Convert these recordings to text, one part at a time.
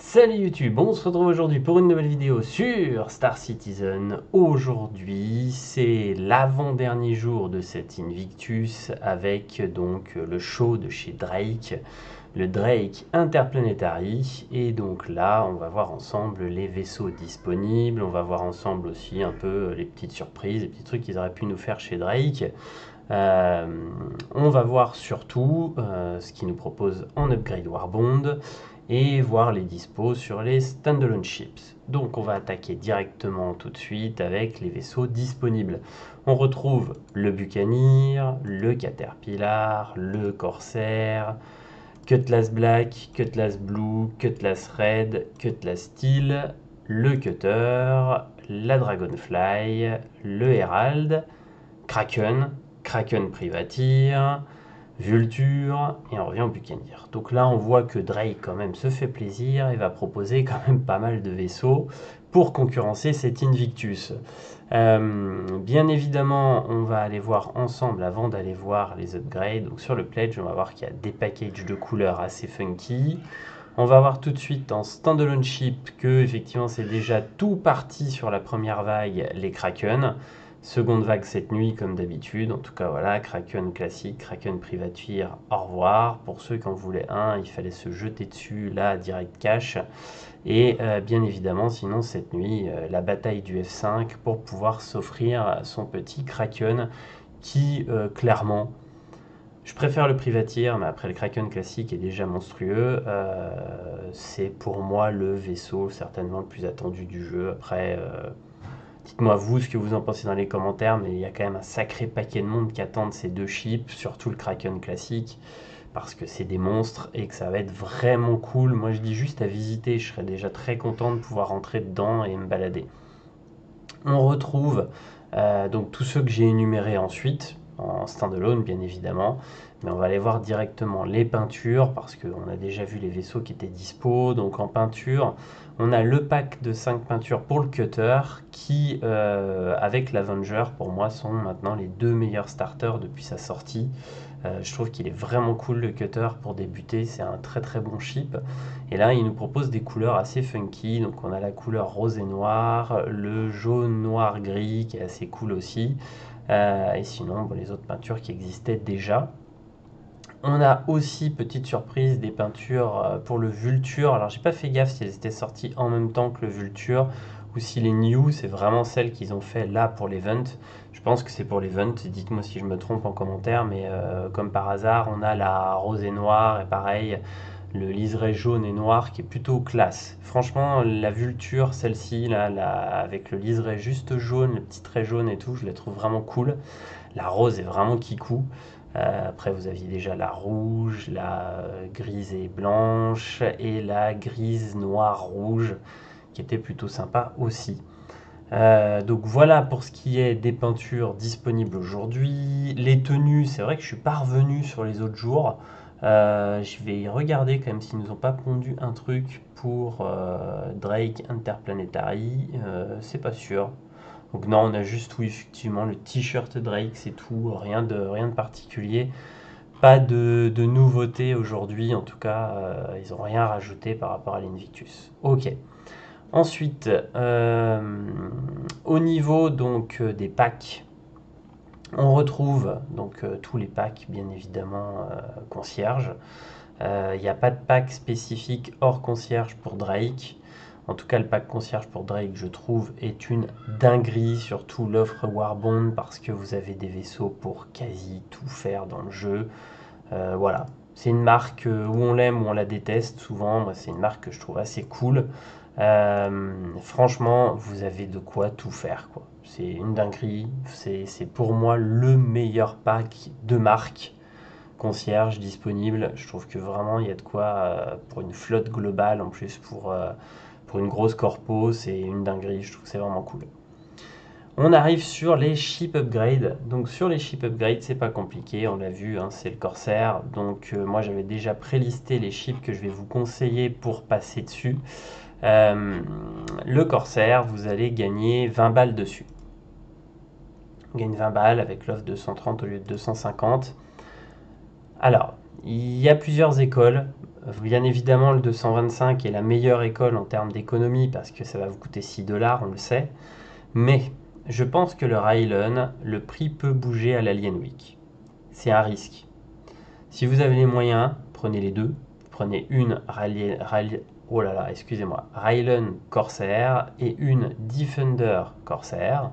Salut YouTube, on se retrouve aujourd'hui pour une nouvelle vidéo sur Star Citizen. Aujourd'hui, c'est l'avant-dernier jour de cet Invictus avec donc le show de chez Drake, le Drake Interplanetary. Et donc là, on va voir ensemble les vaisseaux disponibles, on va voir ensemble aussi un peu les petites surprises, les petits trucs qu'ils auraient pu nous faire chez Drake. Euh, on va voir surtout ce qu'ils nous proposent en upgrade Warbond et voir les dispos sur les standalone ships. Donc on va attaquer directement tout de suite avec les vaisseaux disponibles. On retrouve le Buccaneer, le Caterpillar, le Corsair, Cutlass Black, Cutlass Blue, Cutlass Red, Cutlass Steel, le Cutter, la Dragonfly, le Herald, Kraken, Kraken Privateer, Vulture, et on revient au Buccaneer. Donc là, on voit que Drake quand même se fait plaisir et va proposer quand même pas mal de vaisseaux pour concurrencer cet Invictus. Bien évidemment, on va aller voir ensemble avant d'aller voir les upgrades. Donc sur le pledge, on va voir qu'il y a des packages de couleurs assez funky. On va voir tout de suite en standalone ship que effectivement c'est déjà tout parti sur la première vague, les Kraken. Seconde vague cette nuit comme d'habitude. En tout cas voilà, Kraken classique, Kraken Privateer, au revoir. Pour ceux qui en voulaient un, il fallait se jeter dessus là direct cash. Et bien évidemment, sinon cette nuit, la bataille du F5 pour pouvoir s'offrir son petit Kraken qui clairement je préfère le Privateer, mais après le Kraken classique est déjà monstrueux. C'est pour moi le vaisseau certainement le plus attendu du jeu. Après, dites-moi vous ce que vous en pensez dans les commentaires, mais il y a quand même un sacré paquet de monde qui attendent ces deux ships, surtout le Kraken classique, parce que c'est des monstres et que ça va être vraiment cool. Moi je dis juste à visiter, je serais déjà très content de pouvoir rentrer dedans et me balader. On retrouve donc tous ceux que j'ai énumérés ensuite, en standalone bien évidemment, mais on va aller voir directement les peintures parce qu'on a déjà vu les vaisseaux qui étaient dispo. Donc en peinture, on a le pack de 5 peintures pour le Cutter qui, avec l'Avenger, pour moi, sont maintenant les deux meilleurs starters depuis sa sortie. Je trouve qu'il est vraiment cool le Cutter pour débuter, c'est un très très bon ship. Et là, il nous propose des couleurs assez funky. Donc on a la couleur rose et noir, le jaune, noir, gris qui est assez cool aussi. Et sinon, bon, les autres peintures qui existaient déjà. On a aussi, petite surprise, des peintures pour le Vulture. Alors j'ai pas fait gaffe si elles étaient sorties en même temps que le Vulture ou si les New, c'est vraiment celles qu'ils ont fait là pour l'event. Je pense que c'est pour l'event, dites-moi si je me trompe en commentaire, mais comme par hasard, on a la rose et noire et pareil, le liseré jaune et noir qui est plutôt classe. Franchement, la Vulture, celle-ci, là, avec le liseré juste jaune, le petit trait jaune et tout, je la trouve vraiment cool. La rose est vraiment kikou. Après, vous aviez déjà la rouge, la grise et blanche et la grise noire rouge qui était plutôt sympa aussi. Donc voilà pour ce qui est des peintures disponibles aujourd'hui. Les tenues, c'est vrai que je suis pas revenu sur les autres jours. Je vais regarder quand même s'ils nous ont pas pondu un truc pour Drake Interplanetary. C'est pas sûr. Donc non, on a juste, oui, effectivement, le t-shirt Drake, c'est tout, rien de particulier. Pas de nouveauté aujourd'hui, en tout cas, ils n'ont rien rajouté par rapport à l'Invictus. Ok. Ensuite, au niveau donc des packs, on retrouve donc tous les packs, bien évidemment, concierge. Il n'y a pas de pack spécifique hors concierge pour Drake. En tout cas, le pack concierge pour Drake, je trouve, est une dinguerie, surtout l'offre Warbond, parce que vous avez des vaisseaux pour quasi tout faire dans le jeu. Voilà, c'est une marque où on l'aime ou on la déteste souvent. Moi, c'est une marque que je trouve assez cool. Franchement, vous avez de quoi tout faire, quoi. C'est une dinguerie. C'est pour moi le meilleur pack de marque concierge disponible. Je trouve que vraiment il y a de quoi pour une flotte globale en plus pour une grosse corpo, c'est une dinguerie. Je trouve que c'est vraiment cool. On arrive sur les ship upgrades. Donc sur les ship upgrades, c'est pas compliqué, on l'a vu, hein, c'est le Corsair. Donc moi j'avais déjà prélisté les ships que je vais vous conseiller pour passer dessus. Le Corsair, vous allez gagner 20 balles dessus. On gagne 20 balles avec l'offre de 130 au lieu de 250. Alors, il y a plusieurs écoles. Bien évidemment, le 225 est la meilleure école en termes d'économie parce que ça va vous coûter 6 $, on le sait. Mais je pense que le Rylan, le prix peut bouger à l'Alien Week. C'est un risque. Si vous avez les moyens, prenez les deux. Prenez une Rylan Corsair et une Defender Corsair.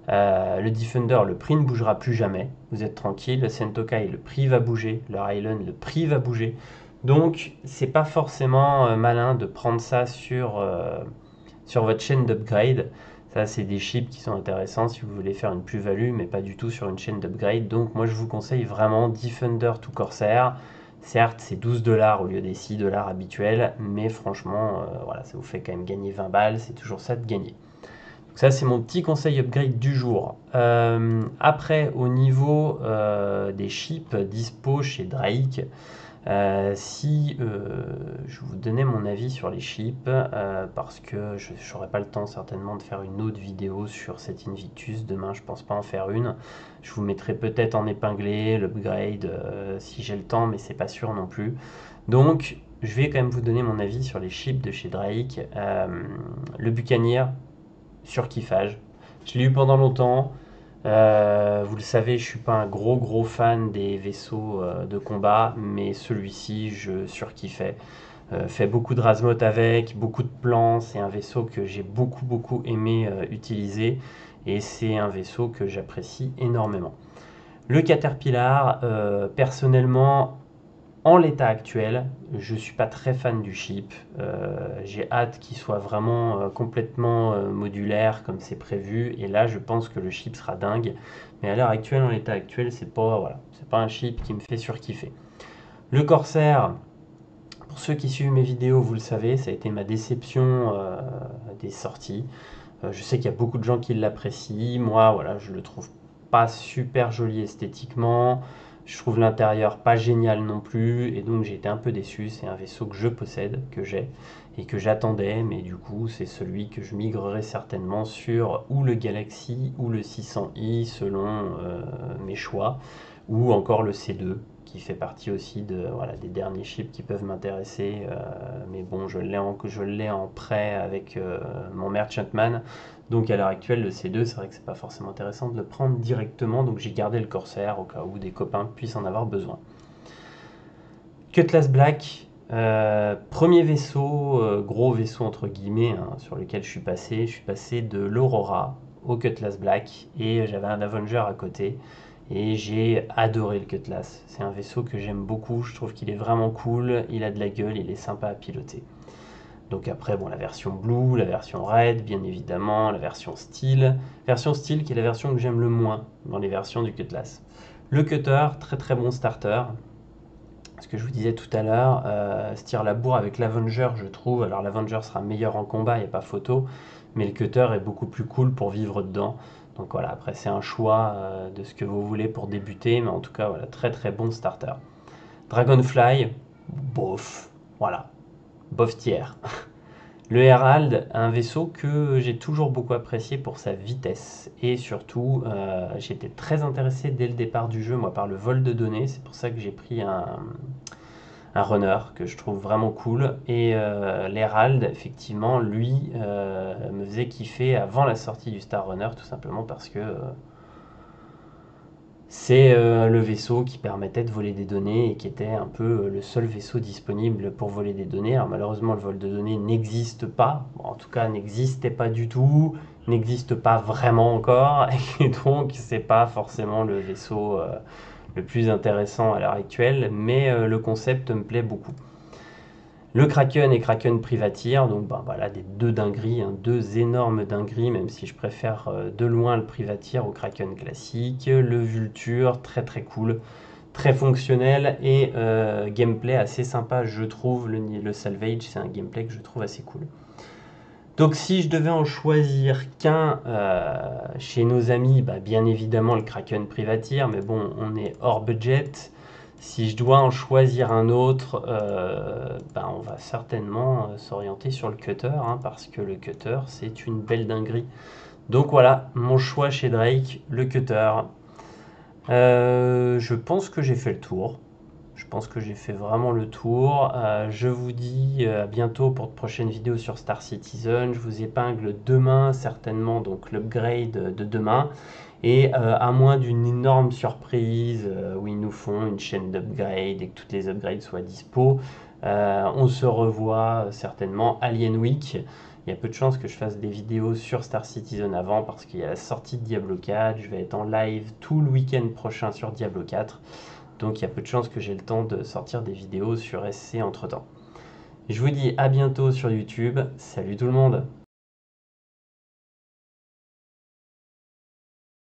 Le Defender, le prix ne bougera plus jamais. Vous êtes tranquille. Le Sentokai, le prix va bouger. Le Rylan, le prix va bouger. Donc, c'est pas forcément malin de prendre ça sur votre chaîne d'upgrade. Ça, c'est des chips qui sont intéressants si vous voulez faire une plus-value, mais pas du tout sur une chaîne d'upgrade. Donc, moi, je vous conseille vraiment Defender to Corsair. Certes, c'est 12 $ au lieu des 6 $ habituels, mais franchement, voilà, ça vous fait quand même gagner 20 balles. C'est toujours ça de gagner. Donc ça, c'est mon petit conseil upgrade du jour. Après, au niveau des chips dispo chez Drake, si je vous donnais mon avis sur les chips, parce que je n'aurai pas le temps certainement de faire une autre vidéo sur cette Invictus, demain je pense pas en faire une, je vous mettrai peut-être en épinglé l'upgrade si j'ai le temps, mais c'est pas sûr non plus. Donc je vais quand même vous donner mon avis sur les chips de chez Drake. Le Buccaneer, surkiffage, je l'ai eu pendant longtemps. Vous le savez, je suis pas un gros fan des vaisseaux de combat, mais celui-ci, je surkiffais. Fait beaucoup de razmot avec, beaucoup de plans. C'est un vaisseau que j'ai beaucoup aimé utiliser et c'est un vaisseau que j'apprécie énormément. Le Caterpillar, personnellement, en l'état actuel, je ne suis pas très fan du chip. J'ai hâte qu'il soit vraiment complètement modulaire comme c'est prévu. Et là, je pense que le chip sera dingue. Mais à l'heure actuelle, en l'état actuel, c'est pas, voilà, c'est pas un chip qui me fait surkiffer. Le Corsair, pour ceux qui suivent mes vidéos, vous le savez, ça a été ma déception des sorties. Je sais qu'il y a beaucoup de gens qui l'apprécient. Moi, voilà, je le trouve pas super joli esthétiquement. Je trouve l'intérieur pas génial non plus, et donc j'ai été un peu déçu. C'est un vaisseau que je possède, que j'ai, et que j'attendais, mais du coup c'est celui que je migrerai certainement sur ou le Galaxy ou le 600i selon mes choix, ou encore le C2 qui fait partie aussi voilà, des derniers chips qui peuvent m'intéresser, mais bon, je l'ai en prêt avec mon Merchantman. Donc à l'heure actuelle, le C2, c'est vrai que c'est pas forcément intéressant de le prendre directement, donc j'ai gardé le Corsair au cas où des copains puissent en avoir besoin. Cutlass Black, premier vaisseau, gros vaisseau entre guillemets, hein, sur lequel je suis passé de l'Aurora au Cutlass Black, et j'avais un Avenger à côté, et j'ai adoré le Cutlass. C'est un vaisseau que j'aime beaucoup, je trouve qu'il est vraiment cool, il a de la gueule, il est sympa à piloter. Donc après, bon, la version Blue, la version Red, bien évidemment, la version Steel. Version Steel qui est la version que j'aime le moins dans les versions du Cutlass. Le Cutter, très bon starter. Ce que je vous disais tout à l'heure, se tire la bourre avec l'Avenger, je trouve. Alors l'Avenger sera meilleur en combat, il n'y a pas photo, mais le Cutter est beaucoup plus cool pour vivre dedans. Donc voilà, après c'est un choix de ce que vous voulez pour débuter, mais en tout cas, voilà, très bon starter. Dragonfly, bof, voilà, bof tiers. Le Herald, un vaisseau que j'ai toujours beaucoup apprécié pour sa vitesse et surtout j'étais très intéressé dès le départ du jeu moi par le vol de données, c'est pour ça que j'ai pris un runner que je trouve vraiment cool, et l'Herald effectivement lui me faisait kiffer avant la sortie du Star Runner, tout simplement parce que c'est le vaisseau qui permettait de voler des données et qui était un peu le seul vaisseau disponible pour voler des données. Alors malheureusement, le vol de données n'existe pas, bon, en tout cas n'existait pas du tout, n'existe pas vraiment encore, et donc c'est pas forcément le vaisseau le plus intéressant à l'heure actuelle, mais le concept me plaît beaucoup. Le Kraken et Kraken Privateer, donc ben, voilà des deux dingueries, hein, deux énormes dingueries, même si je préfère de loin le Privateer au Kraken classique. Le Vulture, très cool, très fonctionnel et gameplay assez sympa, je trouve. Le Salvage, c'est un gameplay que je trouve assez cool. Donc si je devais en choisir qu'un chez nos amis, bah, bien évidemment le Kraken Privateer, mais bon, on est hors budget. Si je dois en choisir un autre, bah, on va certainement s'orienter sur le Cutter, hein, parce que le Cutter, c'est une belle dinguerie. Donc voilà, mon choix chez Drake, le Cutter. Je pense que j'ai fait le tour. Je pense que j'ai fait vraiment le tour. Je vous dis à bientôt pour de prochaines vidéos sur Star Citizen. Je vous épingle demain certainement, donc l'upgrade de demain. Et à moins d'une énorme surprise où ils nous font une chaîne d'upgrade et que toutes les upgrades soient dispo, on se revoit certainement Alien Week. Il y a peu de chances que je fasse des vidéos sur Star Citizen avant parce qu'il y a la sortie de Diablo 4. Je vais être en live tout le week-end prochain sur Diablo 4. Donc il y a peu de chances que j'ai le temps de sortir des vidéos sur SC entre temps. Je vous dis à bientôt sur YouTube. Salut tout le monde!